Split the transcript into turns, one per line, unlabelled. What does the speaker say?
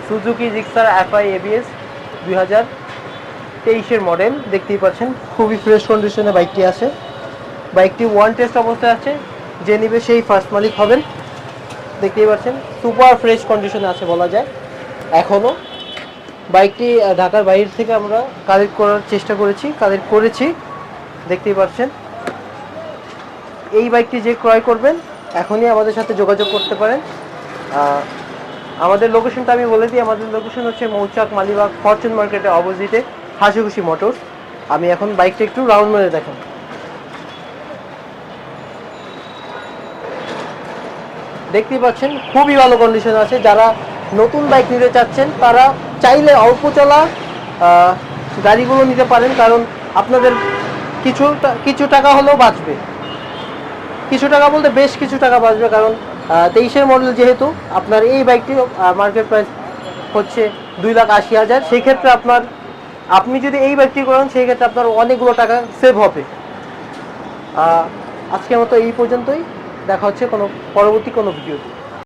Suzuki Gixxer FI ABS 2023-এর model. দেখতেই পাচ্ছেন খুবই ফ্রেশ কন্ডিশনে বাইকটি আছে। বাইকটি ওয়ান টেস্ট অবস্থায় আছে, যে নিবে সেই ফার্স্ট মালিক হবেন। দেখতেই পাচ্ছেন সুপার ফ্রেশ কন্ডিশনে আছে বলা যায় এখনও। বাইকটি ঢাকার বাইরে থেকে আমরা কালেক্ট করার চেষ্টা করেছি। দেখতেই পাচ্ছেন। এই বাইকটি যে ক্রয় করবেন এখনই আমাদের সাথে যোগাযোগ করতে পারেন। আমাদের লোকেশনটা আমি বলে দিই। আমাদের লোকেশন হচ্ছে মৌচাক মালিবাগ ফরচুন মার্কেটের অপোজিটে হাসিখুশি মোটরস। আমি এখন বাইকটা একটু রাউন্ড মেরে দেখেন। দেখতেই পাচ্ছেন খুবই ভালো কন্ডিশন আছে। যারা নতুন বাইক নিতে চাচ্ছেন তারা চাইলে অল্প চলা গাড়িগুলো নিতে পারেন, কারণ আপনাদের কিছু টাকা হলেও বাঁচবে। কিছু টাকা বলতে বেশ কিছু টাকা বাঁচবে, কারণ 23-এর মডেল যেহেতু আপনার এই বাইকটি মার্কেট প্রাইস হচ্ছে 2,80,000। সেই ক্ষেত্রে আপনি যদি এই বাইকটি করেন সেই ক্ষেত্রে আপনার অনেকগুলো টাকা সেভ হবে। আজকের মতো এই পর্যন্তই। দেখা হচ্ছে পরবর্তী কোনো ভিডিও।